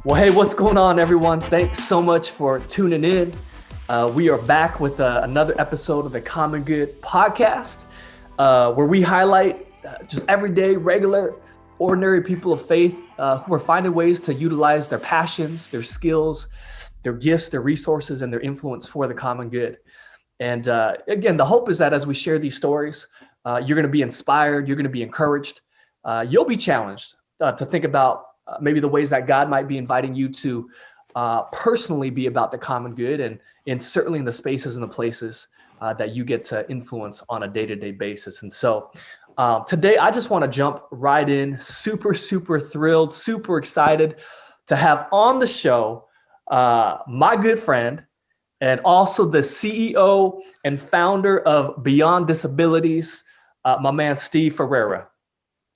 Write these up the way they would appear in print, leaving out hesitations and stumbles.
Well, hey, what's going on, everyone? Thanks so much for tuning in. We are back with another episode of the Common Good podcast, where we highlight just everyday, regular, ordinary people of faith who are finding ways to utilize their passions, their skills, their gifts, their resources, and their influence for the common good. And again, the hope is that as we share these stories, you're going to be inspired, you're going to be encouraged, you'll be challenged to think about maybe the ways that God might be inviting you to personally be about the common good, and certainly in the spaces and the places that you get to influence on a day-to-day basis. And so today, I just want to jump right in, super, super thrilled, super excited to have on the show my good friend and also the CEO and founder of Beyond Disabilities, my man, Steve Ferreira.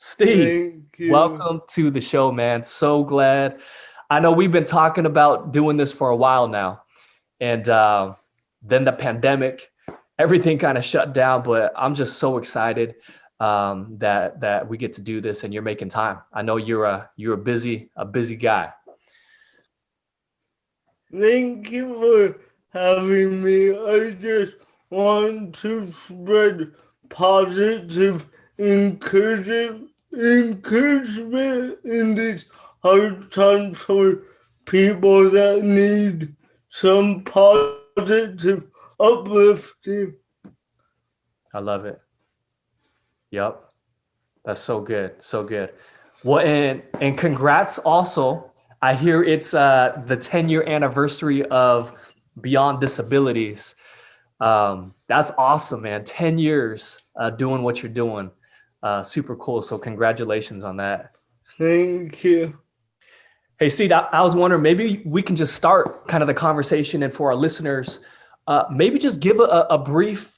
Steve, welcome to the show, man. So glad. I know we've been talking about doing this for a while now. And then the pandemic, everything kind of shut down, but I'm just so excited that we get to do this and you're making time. I know you're a busy guy. Thank you for having me. I just want to spread positive encouragement in these hard times for people that need some positive uplifting. I love it. Yep. That's so good. So good. Well, and congrats also. I hear it's the 10-year anniversary of Beyond Disabilities. That's awesome, man. 10 years doing what you're doing. Super cool. So congratulations on that. Thank you. Hey, Steve, I was wondering, maybe we can just start kind of the conversation, and for our listeners, maybe just give a brief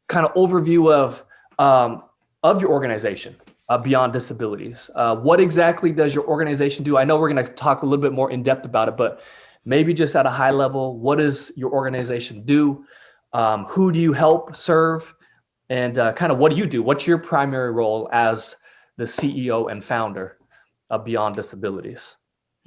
kind of overview of your organization, Beyond Disabilities. What exactly does your organization do? I know we're going to talk a little bit more in depth about it, but maybe just at a high level, what does your organization do? Who do you help serve? And kind of what do you do? What's your primary role as the CEO and founder of Beyond Disabilities?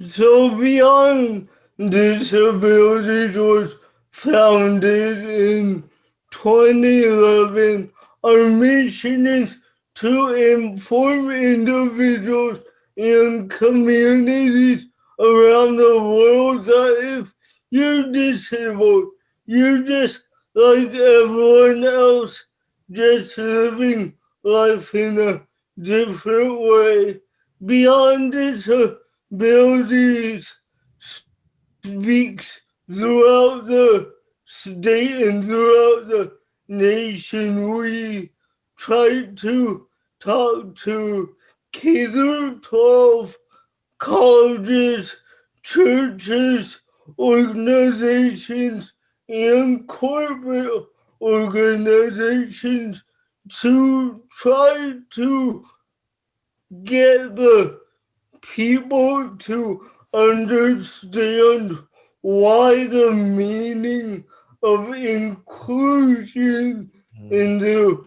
So Beyond Disabilities was founded in 2011. Our mission is to inform individuals and communities around the world that if you're disabled, you're just like everyone else, just living life in a different way. Beyond Disabilities speaks throughout the state and throughout the nation. We try to talk to K through 12 colleges, churches, organizations, and corporate organizations to try to get the people to understand why the meaning of inclusion in the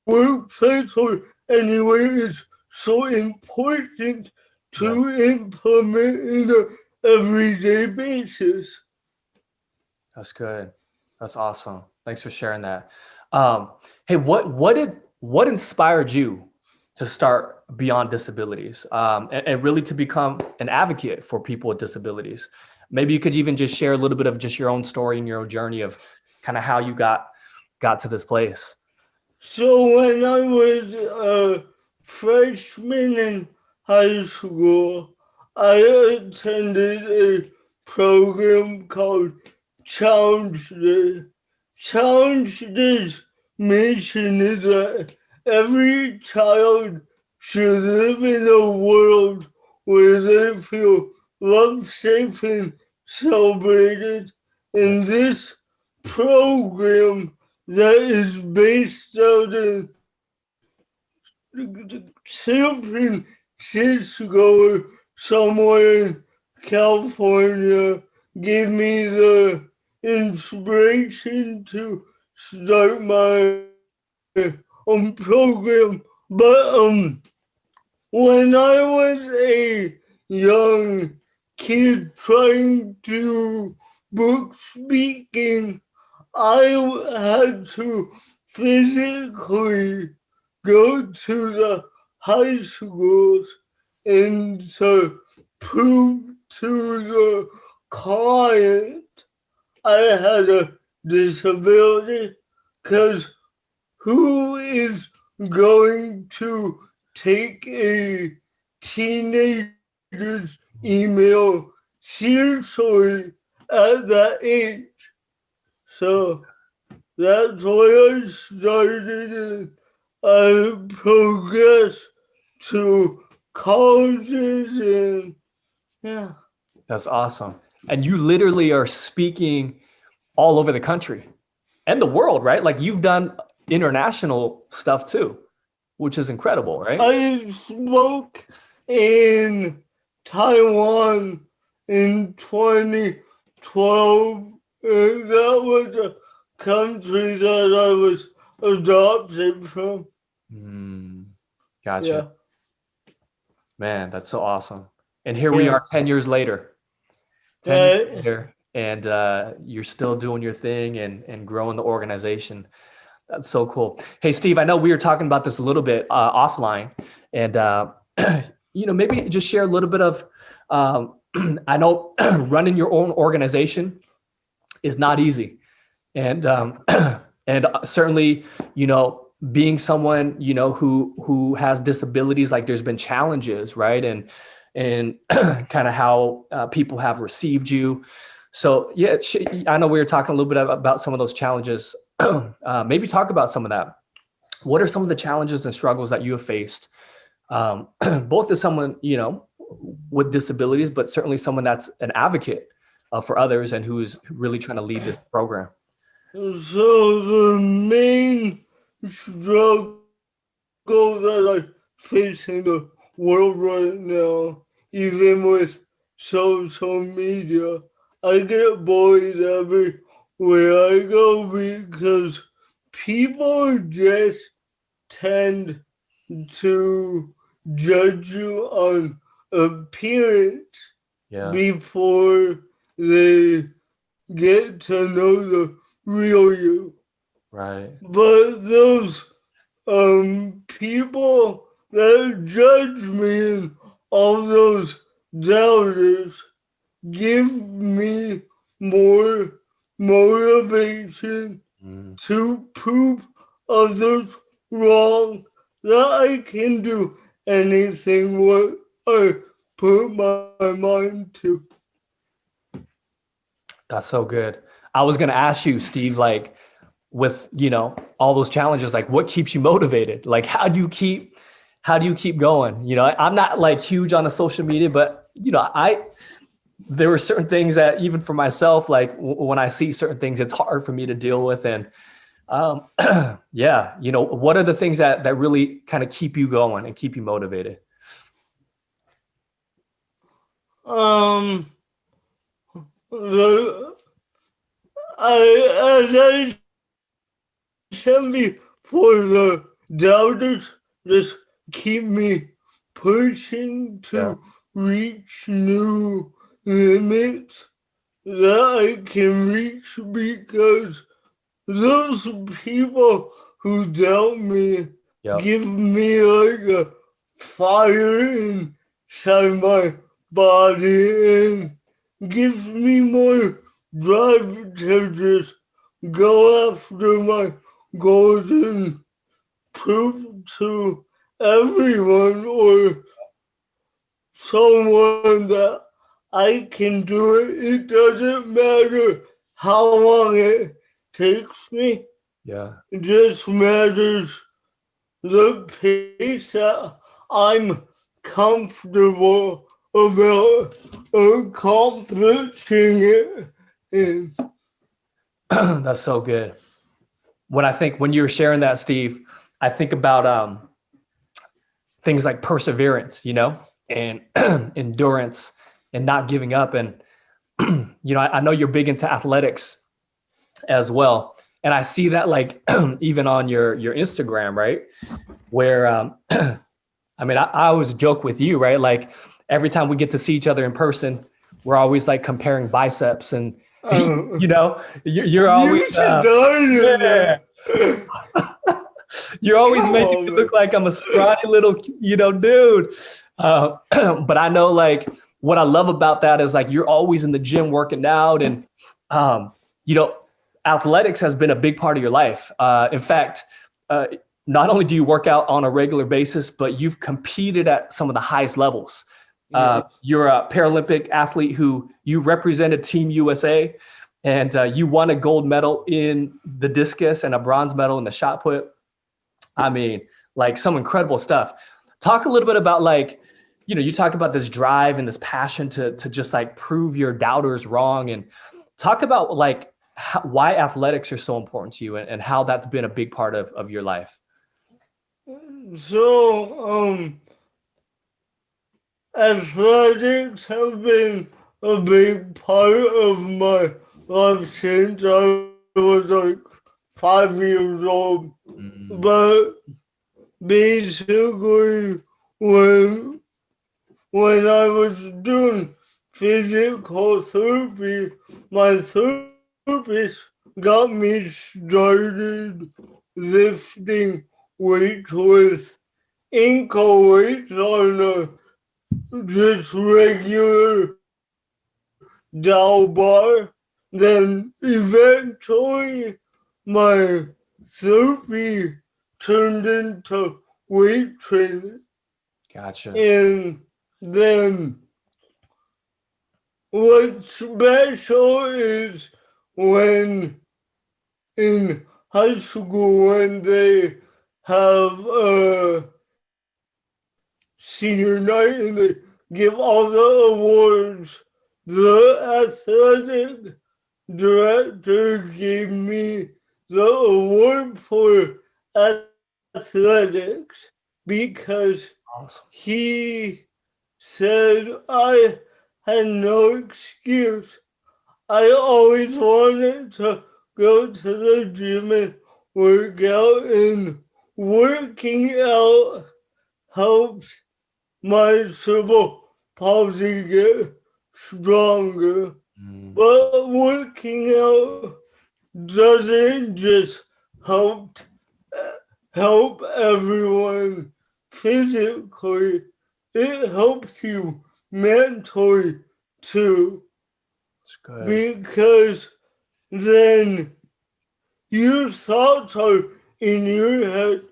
workplace or anywhere is so important to implement in an everyday basis. That's good. That's awesome. Thanks for sharing that. Hey, what inspired you to start Beyond Disabilities and really to become an advocate for people with disabilities? Maybe you could even just share a little bit of just your own story and your own journey of kind of how you got to this place. So when I was a freshman in high school, I attended a program called Challenge Day. Challenge Day's mission is that every child should live in a world where they feel loved, safe, and celebrated. In this program that is based out in San Francisco or somewhere in California, gave me the inspiration to start my program. But when I was a young kid trying to book speaking, I had to physically go to the high schools and to prove to the client I had a disability, because who is going to take a teenager's email seriously at that age? So that's where I started, and I progressed to colleges, and yeah. That's awesome. And you literally are speaking all over the country and the world, right? Like you've done international stuff too, which is incredible, right? I spoke in Taiwan in 2012, and that was a country that I was adopted from. Gotcha. Yeah. Man, that's so awesome. And here we Yeah. are 10 years later. 10 years Right. later, and you're still doing your thing and growing the organization. That's so cool. Hey, Steve, I know we were talking about this a little bit offline, and maybe just share a little bit of. I know running your own organization is not easy, and and certainly, being someone who has disabilities, like there's been challenges, right? And kind of how people have received you. So yeah, I know we were talking a little bit about some of those challenges. Maybe talk about some of that. What are some of the challenges and struggles that you have faced, both as someone, with disabilities, but certainly someone that's an advocate for others and who's really trying to lead this program? So the main struggle that I face in the world right now, even with social media, I get bullied everywhere I go because people just tend to judge you on appearance before they get to know the real you. Right. But those people that judge me and all those doubters give me more motivation to prove others wrong, that I can do anything what I put my mind to. That's so good. I was going to ask you, Steve, like with, all those challenges, like what keeps you motivated? Like, how do you keep going? I'm not like huge on the social media, but there were certain things that even for myself, like when I see certain things, it's hard for me to deal with. And yeah, what are the things that really kind of keep you going and keep you motivated? I said before, the doubters just keep me pushing to reach new limits that I can reach, because those people who doubt me give me like a fire inside my body and gives me more drive to just go after my goals and prove to everyone or someone that I can do it. It doesn't matter how long it takes me. Yeah. It just matters the pace that I'm comfortable about accomplishing it. And that's so good. When you were sharing that, Steve, I think about things like perseverance, and endurance and not giving up. And, I know you're big into athletics as well. And I see that like even on your Instagram, right? Where, I always joke with you, right? Like every time we get to see each other in person, we're always like comparing biceps and, you know, you're always, you started yeah, that. you're always Come making on, me man. look like I'm a scrawny little, dude. But I know like what I love about that is like, you're always in the gym working out and, um, you know, athletics has been a big part of your life. In fact, uh, not only do you work out on a regular basis, but you've competed at some of the highest levels. Yeah. You're a Paralympic athlete who you represented Team USA, and you won a gold medal in the discus and a bronze medal in the shot put. I mean, like some incredible stuff. Talk a little bit about like, you talk about this drive and this passion to just like prove your doubters wrong, and talk about like why athletics are so important to you and how that's been a big part of your life. So, athletics have been a big part of my life since I was like 5 years old. Mm, But basically, when when I was doing physical therapy, my therapist got me started lifting weights with ankle weights on a just regular dowel bar. Then eventually my therapy turned into weight training. gotcha. And then what's special is when in high school when they have a senior night and they give all the awards, the athletic director gave me the award for athletics because Awesome. he said I had no excuse. I always wanted to go to the gym and work out, and working out helps my cerebral palsy get stronger. Mm, But working out doesn't just help help everyone physically, it helps you mentally too, it's good. because then your thoughts are in your head.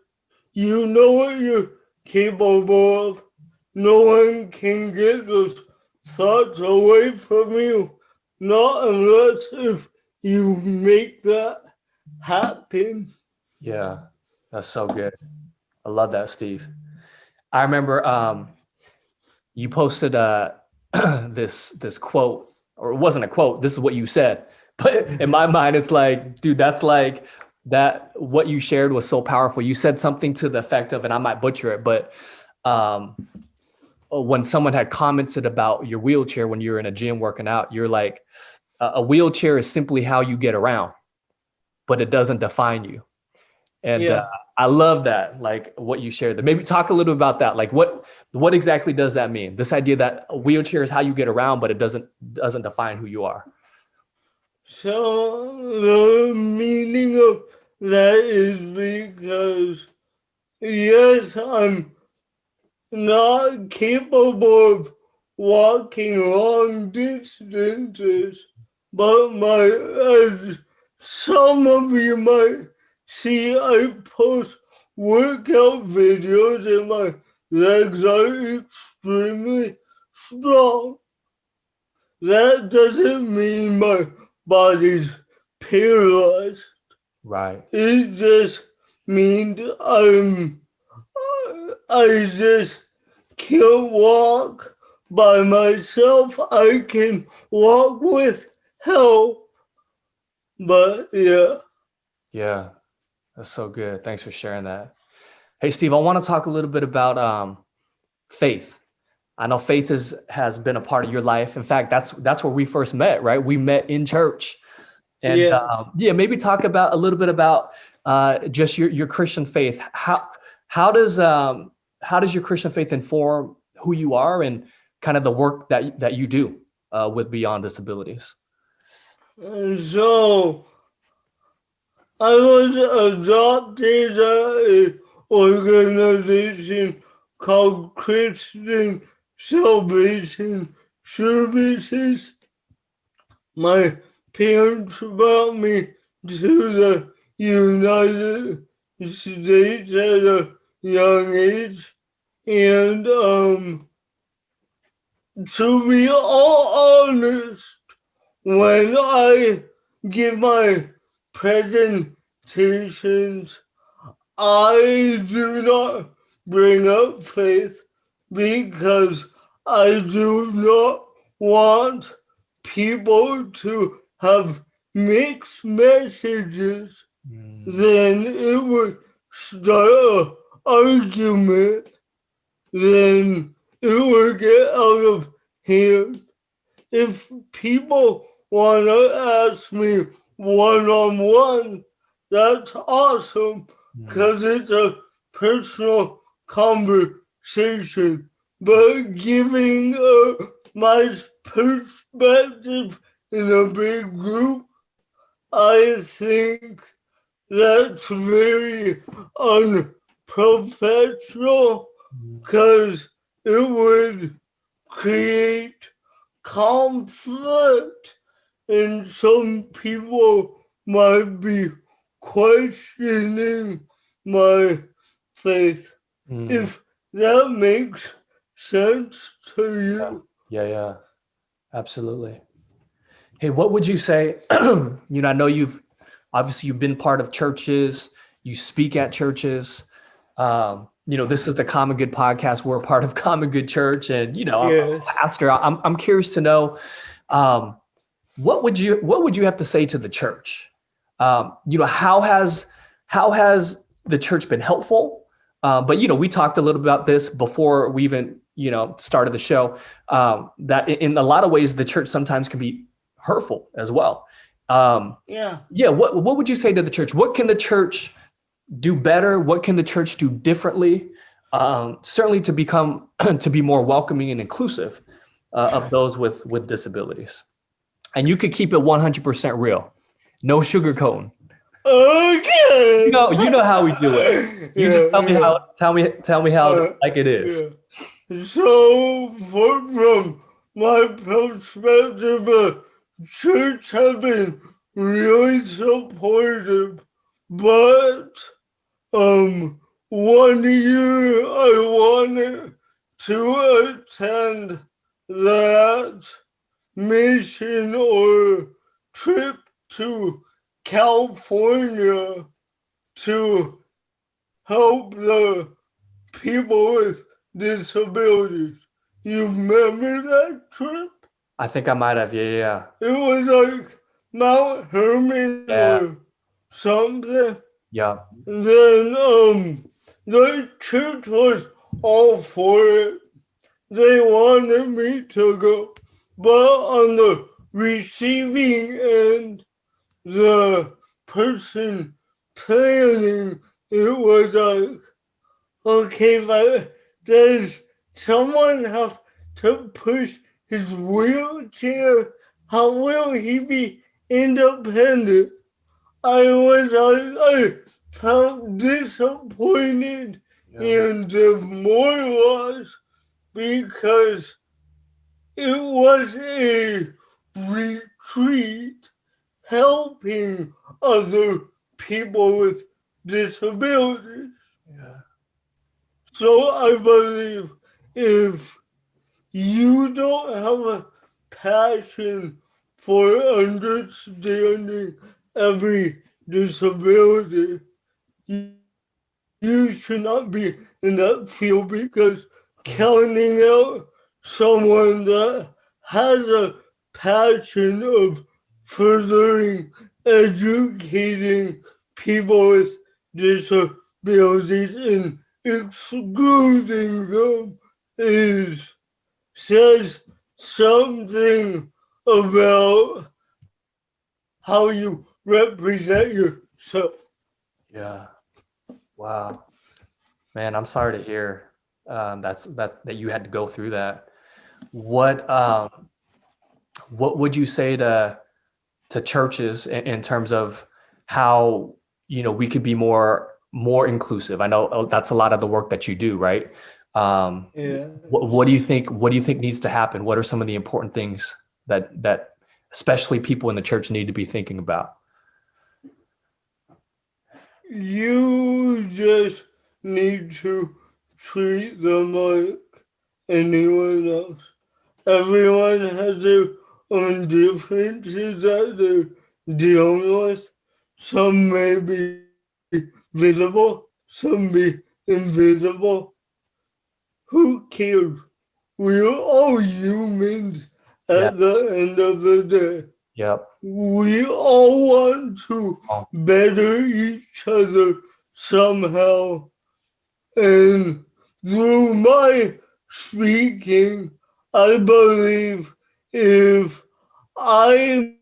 You know what you're capable of. No one can get those thoughts away from you, not unless if you make that happen. Yeah, that's so good. I love that, Steve. I remember you posted this quote, or it wasn't a quote. This is what you said, but in my mind, it's like, dude, that's like that. What you shared was so powerful. You said something to the effect of, and I might butcher it, but um, when someone had commented about your wheelchair when you're in a gym working out, you're like, a wheelchair is simply how you get around, but it doesn't define you. And Yeah. I love that, like what you shared. Maybe talk a little about that. Like what exactly does that mean? This idea that a wheelchair is how you get around, but it doesn't define who you are. So the meaning of that is because yes, I'm not capable of walking long distances, but as some of you might see, I post workout videos and my legs are extremely strong. That doesn't mean my body's paralyzed. Right. It just means I just can't walk by myself. I can walk with help, but yeah. Yeah. That's so good. Thanks for sharing that. Hey, Steve, I want to talk a little bit about faith. I know faith has been a part of your life. In fact, that's where we first met, right? We met in church. And Yeah. yeah, maybe talk about a little bit about just your Christian faith. How does your Christian faith inform who you are, and kind of the work that you do with Beyond Disabilities. And so I was adopted an organization called Christian Salvation Services. My parents brought me to the United States at a young age, and to be all honest, when I give my presentations, I do not bring up faith because I do not want people to have mixed messages. Then it would start an argument. Then it would get out of hand. If people want to ask me one-on-one, that's awesome because it's a personal conversation. But giving my perspective in a big group, I think that's very unprofessional because it would create conflict, and some people might be questioning my faith. If that makes sense to you. Yeah, absolutely. Hey, what would you say? I know you've been part of churches, you speak at churches. This is the Common Good podcast. We're a part of Common Good Church, and I'm a pastor. I'm curious to know, what would you have to say to the church? How has the church been helpful? But we talked a little about this before we even started the show. That in a lot of ways the church sometimes can be hurtful as well. What would you say to the church? What can the church do better? What can the church do differently? Certainly to be more welcoming and inclusive of those with disabilities. And you could keep it 100% real, no sugarcoating. Okay. You know how we do it. You just tell me how like it is. So from my perspective, church have been really supportive, but 1 year I wanted to attend that mission or trip to California to help the people with disabilities. You remember that trip? I think I might have. Yeah. It was like Mount Hermon or something. Yeah. And then the church was all for it. They wanted me to go. But on the receiving end, the person planning it was like, okay, but does someone have to push his wheelchair? How will he be independent? I felt disappointed and demoralized because it was a retreat helping other people with disabilities. Yeah. So I believe if you don't have a passion for understanding every disability, you should not be in that field because counting out someone that has a passion of furthering educating people with disabilities and excluding them says something about how you represent yourself. Yeah. Wow. Man, I'm sorry to hear that you had to go through that. what would you say to churches in terms of how, we could be more inclusive? I know that's a lot of the work that you do, right? Yeah. What do you think needs to happen? What are some of the important things that especially people in the church need to be thinking about? You just need to treat them like anyone else. Everyone has their own differences that they're dealing with. Some may be visible, some be invisible. Who cares? We're all humans Yeah. at the end of the day. Yep. We all want to Oh, better each other somehow. And through my speaking, I believe if I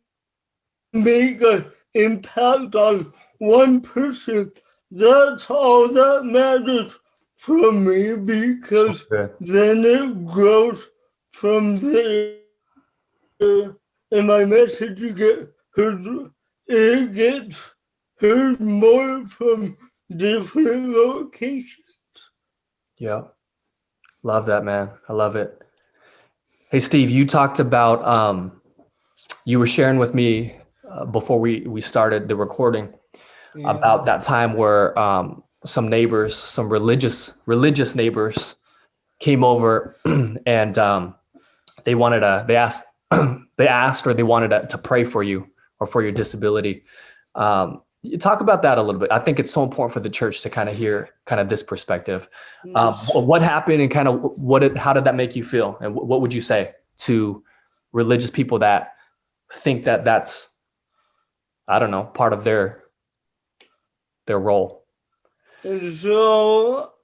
make an impact on one person, that's all that matters from me, so because good. then it grows from there. And my message it gets heard more from different locations. Yeah. Love that, man. I love it. Hey, Steve, you talked about, you were sharing with me before we started the recording Yeah. about that time where some neighbors, some religious neighbors came over and they asked or they wanted to pray for you or for your disability. You talk about that a little bit. I think it's so important for the church to kind of hear kind of this perspective. What happened and kind of how did that make you feel? And what would you say to religious people that think that that's, I don't know, part of their role? And so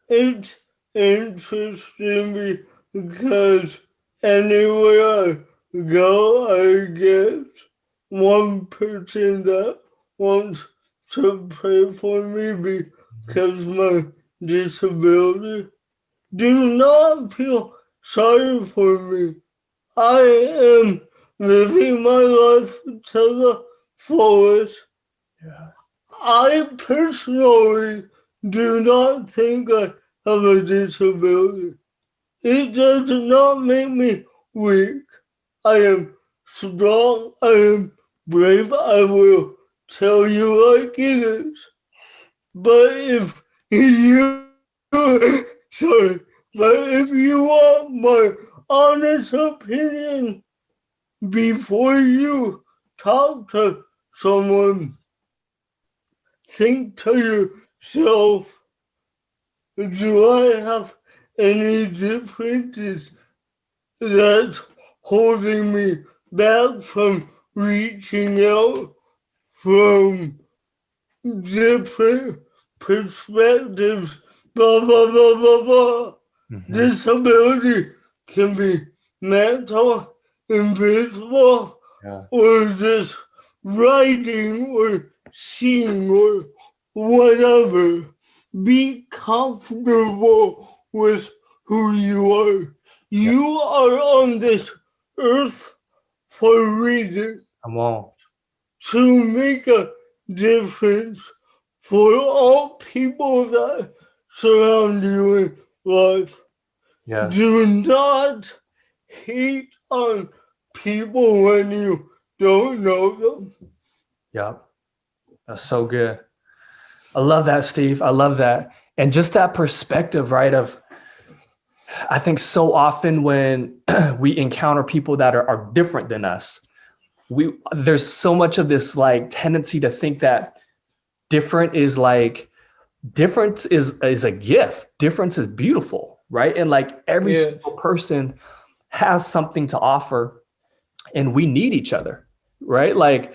it's interesting because anywhere I go, I get one person that wants to pray for me because of my disability. Do not feel sorry for me. I am living my life to the fullest. Yeah. I personally do not think I have a disability. It does not make me weak. I am strong. I am brave. I will tell you like it is. But if you, sorry, but if you want my honest opinion before you talk to someone, think to yourself, do I have any differences that's holding me back from reaching out from different perspectives? Blah, blah, blah, blah, blah. Mm-hmm. Disability can be mental, invisible, Yeah. or just writing or seeing or whatever. Be comfortable with who you are. Yeah. You are on this earth for a reason, Come on. to make a difference for all people that surround you in life. Yes. Do not hate on people when you don't know them. Yeah. That's so good. I love that, Steve. I love that. And just that perspective, right? I think so often when we encounter people that are different than us, there's so much of this like tendency to think that difference is a gift. Difference is beautiful, right? And like every Yes. single person has something to offer and we need each other, right? Like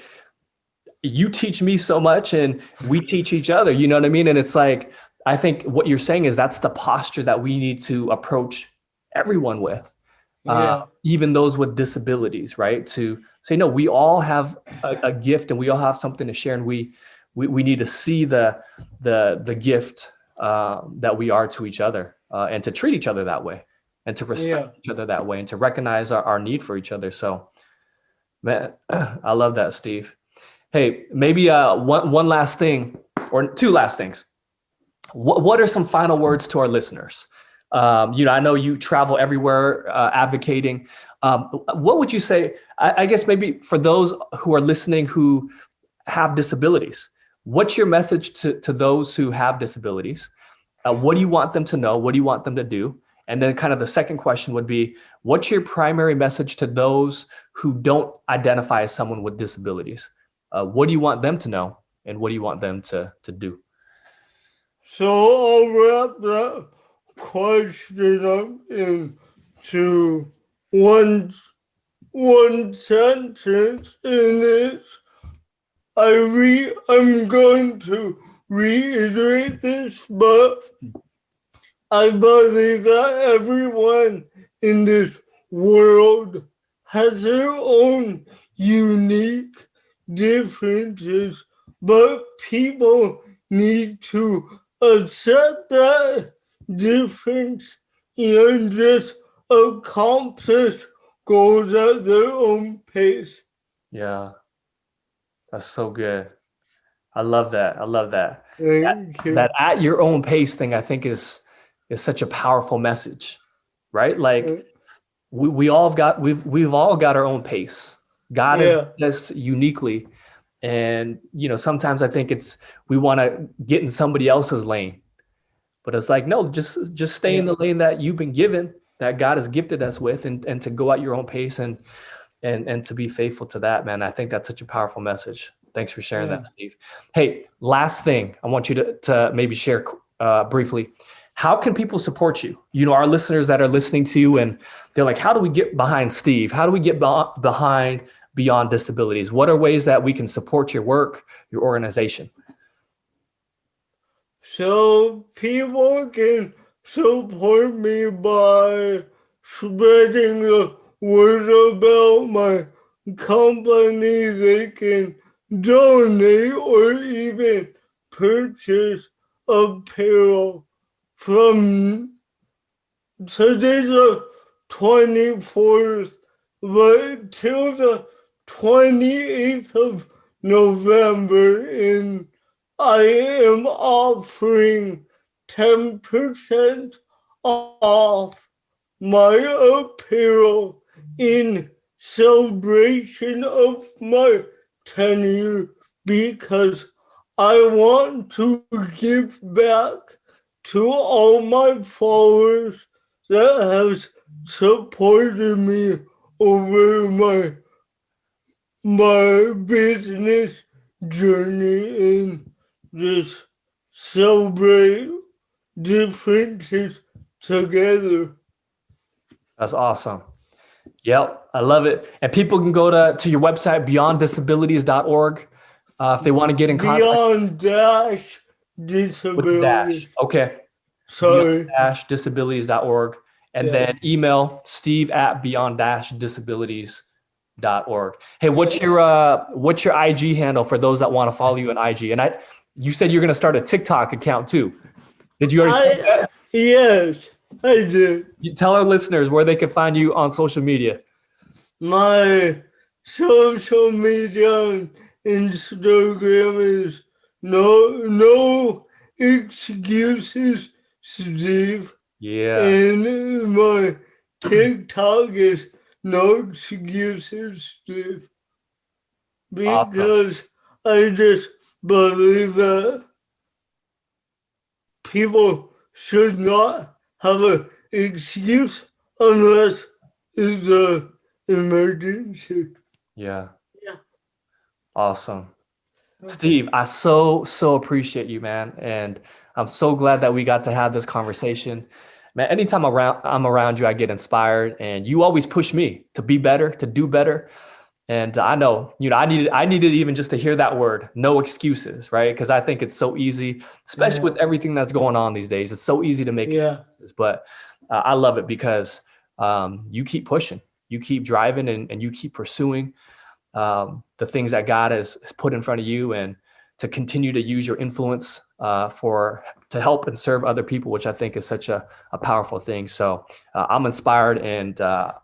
you teach me so much and we teach each other, you know what I mean? And it's like, I think what you're saying is that's the posture that we need to approach everyone with, Yeah. even those with disabilities, right? To say, no, we all have a gift and we all have something to share. And we need to see the gift that we are to each other and to treat each other that way. and to respect Yeah. each other that way and to recognize our need for each other. So, man, I love that, Steve. Hey, maybe one last thing or two last things. What are some final words to our listeners? I know you travel everywhere advocating. What would you say? I guess maybe for those who are listening who have disabilities, what's your message to those who have disabilities? What do you want them to know? What do you want them to do? And then kind of the second question would be, what's your primary message to those who don't identify as someone with disabilities? What do you want them to know? And what do you want them to do? So I'll wrap that question up into one sentence, and it's I'm going to reiterate this, but I believe that everyone in this world has their own unique differences, but people need to accept that difference and just accomplish goals at their own pace. Yeah, that's so good. I love that. I love that. Thank you. That at your own pace thing, I think is such a powerful message, right? Like we've all got our own pace. God has Yeah. done us uniquely, and sometimes I think we want to get in somebody else's lane, but it's like no, just stay in Yeah. the lane that you've been given, that God has gifted us with, and to go at your own pace and to be faithful to that, man. I think that's such a powerful message. Thanks for sharing that, Yeah. Steve. Hey, last thing I want you to maybe share briefly. How can people support you? Our listeners that are listening to you and they're like, how do we get behind Steve? How do we get behind Beyond Disabilities? What are ways that we can support your work, your organization? So people can support me by spreading the word about my company. They can donate or even purchase apparel from today's the 24th, but till the 28th of November, and I am offering 10% off my apparel in celebration of my tenure because I want to give back to all my followers that has supported me over my business journey and just celebrate differences together. That's awesome. Yep, I love it. And people can go to your website, beyonddisabilities.org, if they want to get in contact Beyond dash with the disability. dash. Okay. Sorry. beyond-disabilities.org, and Yeah. then email steve@beyond-disabilities.org. Hey, what's your IG handle for those that want to follow you on IG? And you said you're going to start a TikTok account too. Did you already start that? Yes, I did. You tell our listeners where they can find you on social media. My social media on Instagram is no excuses, Steve. Yeah. And my TikTok is no excuses, Steve. Awesome. Because I just believe that people should not have an excuse unless it's an emergency. Yeah. Yeah. Awesome. Steve, I so appreciate you, man. And I'm so glad that we got to have this conversation. Man, anytime I'm around you, I get inspired, and you always push me to be better, to do better. And I know, I needed even just to hear that word, no excuses, right? Because I think it's so easy, especially with everything that's going on these days. It's so easy to make excuses, but I love it because you keep pushing, you keep driving, and you keep pursuing the things that God has put in front of you. And to continue to use your influence to help and serve other people, which I think is such a powerful thing. So I'm inspired, and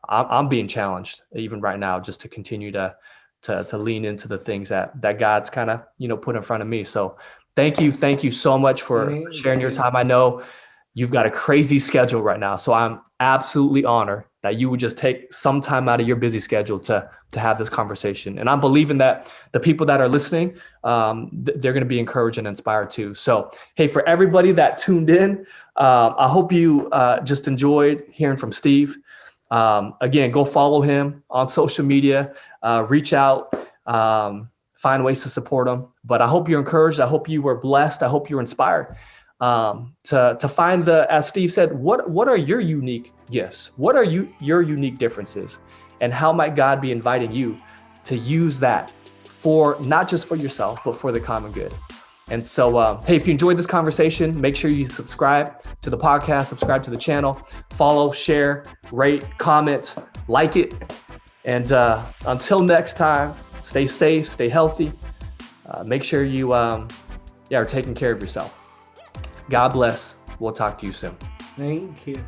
I'm being challenged even right now just to continue to lean into the things that God's kind of, put in front of me. So thank you so much for sharing your time. I know you've got a crazy schedule right now, so I'm absolutely honored that you would just take some time out of your busy schedule to have this conversation. And I'm believing that the people that are listening, they're going to be encouraged and inspired too. So, hey, for everybody that tuned in, I hope you just enjoyed hearing from Steve. Again, go follow him on social media, reach out, find ways to support him. But I hope you're encouraged. I hope you were blessed. I hope you're inspired to find as Steve said, what are your unique gifts? What are your unique differences? And how might God be inviting you to use that for not just for yourself, but for the common good? And so, hey, if you enjoyed this conversation, make sure you subscribe to the podcast, subscribe to the channel, follow, share, rate, comment, like it. And until next time, stay safe, stay healthy. Make sure you are taking care of yourself. God bless. We'll talk to you soon. Thank you.